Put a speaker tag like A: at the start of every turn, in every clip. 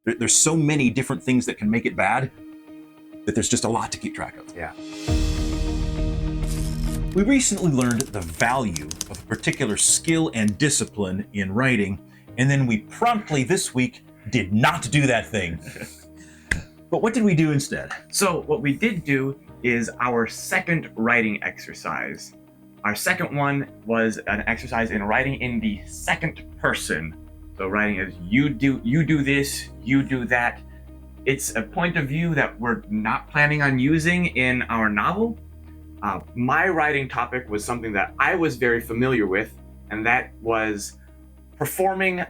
A: There's so many different things that can make it bad that there's just a lot to keep track of.
B: Yeah.
A: We recently learned the value of a particular skill and discipline in writing, and then we promptly this week did not do that thing. But what did we do instead?
B: So what we did do is our second writing exercise. Our second one was an exercise in writing in the second person. So writing as you do this, you do that. It's a point of view that we're not planning on using in our novel. My writing topic was something that I was very familiar with, and that was performing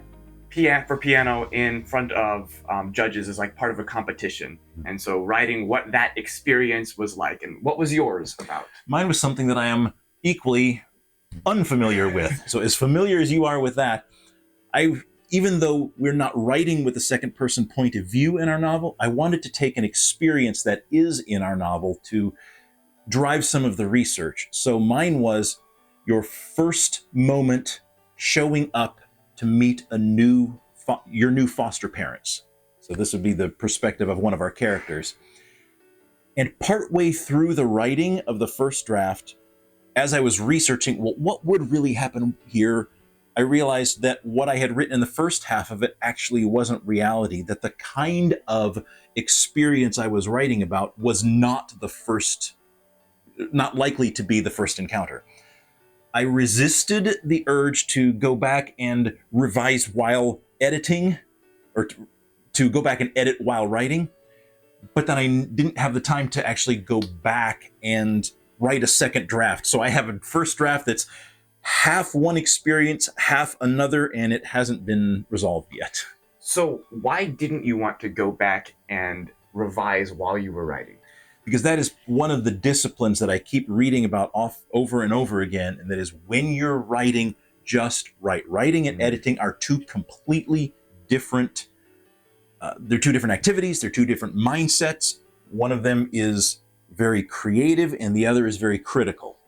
B: for piano in front of judges as like part of a competition. And so writing what that experience was like. And what was yours about?
A: Mine was something that I am equally unfamiliar with. So as familiar as you are with that, even though we're not writing with a second person point of view in our novel, I wanted to take an experience that is in our novel to drive some of the research. So mine was your first moment showing up to meet your new foster parents. So this would be the perspective of one of our characters. And partway through the writing of the first draft, as I was researching, well, what would really happen here, I realized that what I had written in the first half of it actually wasn't reality, that the kind of experience I was writing about was not likely to be the first encounter. I resisted the urge to go back and revise while editing, or to go back and edit while writing, but then I didn't have the time to actually go back and write a second draft. So I have a first draft that's half one experience, half another, and it hasn't been resolved yet.
B: So why didn't you want to go back and revise while you were writing?
A: Because that is one of the disciplines that I keep reading about over and over again, and that is when you're writing, just write. Writing and editing are two completely different, they're two different activities, they're two different mindsets. One of them is very creative and the other is very critical.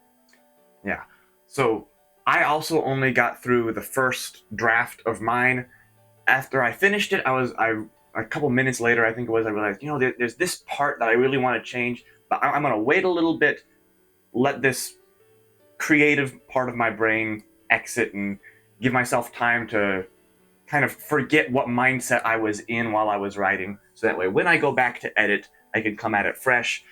B: Yeah. So I also only got through the first draft of mine. After I finished it, a couple minutes later, I think it was, I realized, there's this part that I really want to change, but I'm going to wait a little bit, let this creative part of my brain exit and give myself time to kind of forget what mindset I was in while I was writing. So that way, when I go back to edit, I can come at it fresh.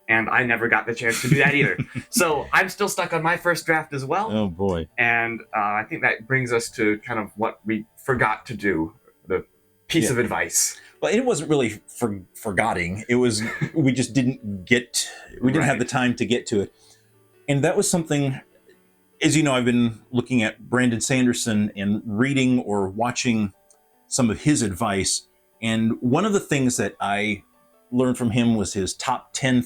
B: And I never got the chance to do that either. So I'm still stuck on my first draft as well.
A: Oh boy.
B: And I think that brings us to kind of what we forgot to do, the piece of advice.
A: Well, it wasn't really forgetting. It was, we just didn't have the time to get to it. And that was something, as you know, I've been looking at Brandon Sanderson and reading or watching some of his advice. And one of the things that I learned from him was his top 10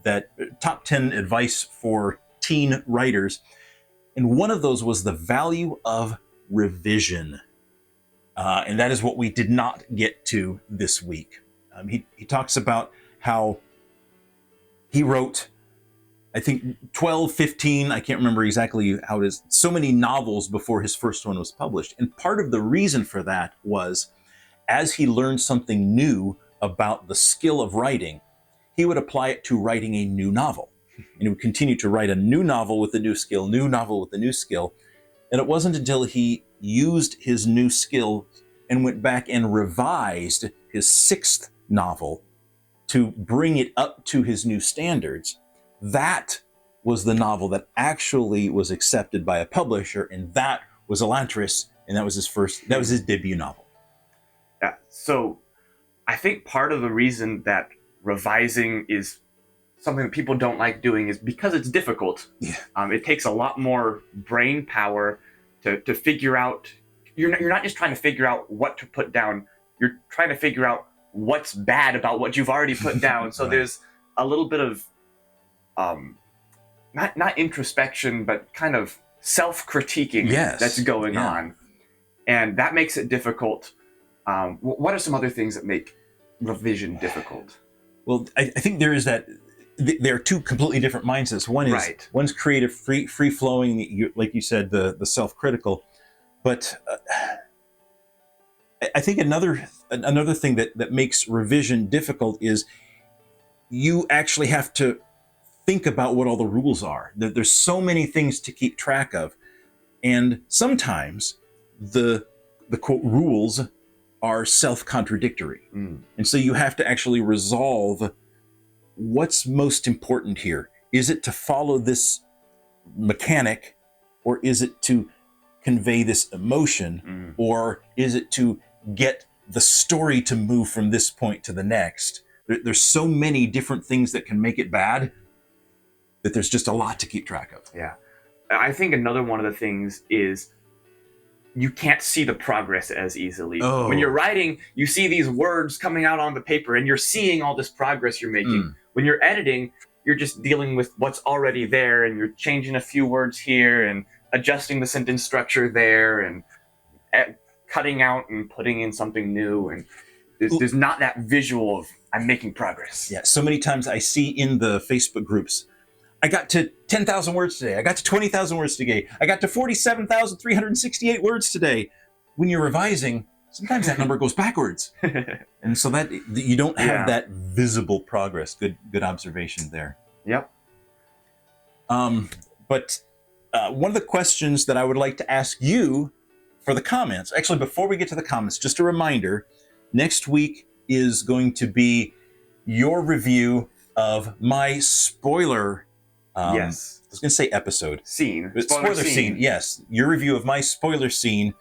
A: advice for teen writers. And one of those was the value of revision. And that is what we did not get to this week. He talks about how he wrote, I think 12, 15, I can't remember exactly how it is, so many novels before his first one was published. And part of the reason for that was, as he learned something new about the skill of writing, he would apply it to writing a new novel. And he would continue to write a new novel with a new skill, new novel with a new skill. And it wasn't until he used his new skill and went back and revised his sixth novel to bring it up to his new standards. That was the novel that actually was accepted by a publisher, and that was Elantris, and that was his debut novel.
B: Yeah. So I think part of the reason that revising is something that people don't like doing is because it's difficult.
A: Yeah.
B: It takes a lot more brain power to figure out. You're not just trying to figure out what to put down. You're trying to figure out what's bad about what you've already put down. So
A: Right.
B: There's a little bit of not introspection, but kind of self-critiquing that's going on, and that makes it difficult. What are some other things that make revision difficult?
A: Well, I think there is that. There are two completely different mindsets. One's creative, free flowing, like you said, the self-critical. But I think another another thing that makes revision difficult is you actually have to think about what all the rules are. There's so many things to keep track of. And sometimes the quote rules are self-contradictory. And so you have to actually resolve what's most important here. Is it to follow this mechanic, or is it to convey this emotion, or is it to get the story to move from this point to the next? There's so many different things that can make it bad that there's just a lot to keep track of.
B: Yeah. I think another one of the things is you can't see the progress as easily.
A: Oh.
B: When you're writing, you see these words coming out on the paper and you're seeing all this progress you're making. When you're editing, you're just dealing with what's already there, and you're changing a few words here and adjusting the sentence structure there and cutting out and putting in something new. And there's not that visual of I'm making progress.
A: Yeah, so many times I see in the Facebook groups, I got to 10,000 words today. I got to 20,000 words today. I got to 47,368 words today. When you're revising, sometimes that number goes backwards. And so that you don't have that visible progress. Good observation there.
B: Yep.
A: But one of the questions that I would like to ask you for the comments, actually, before we get to the comments, just a reminder, next week is going to be your review of my spoiler.
B: Yes.
A: I was going to say episode.
B: Scene.
A: Spoiler scene. Yes. Your review of my spoiler scene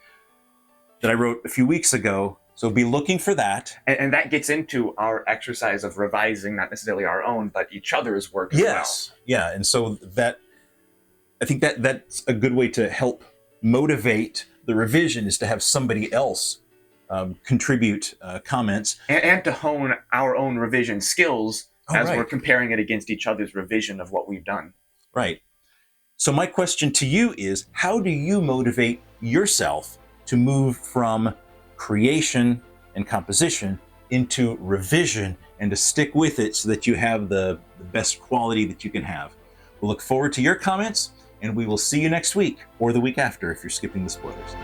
A: that I wrote a few weeks ago. So be looking for that.
B: And that gets into our exercise of revising, not necessarily our own, but each other's work as well.
A: Yeah. And so I think that's a good way to help motivate the revision, is to have somebody else contribute comments.
B: And to hone our own revision skills as
A: right.
B: we're comparing it against each other's revision of what we've done.
A: Right. So my question to you is, how do you motivate yourself to move from creation and composition into revision, and to stick with it so that you have the best quality that you can have? We'll look forward to your comments, and we will see you next week or the week after if you're skipping the spoilers.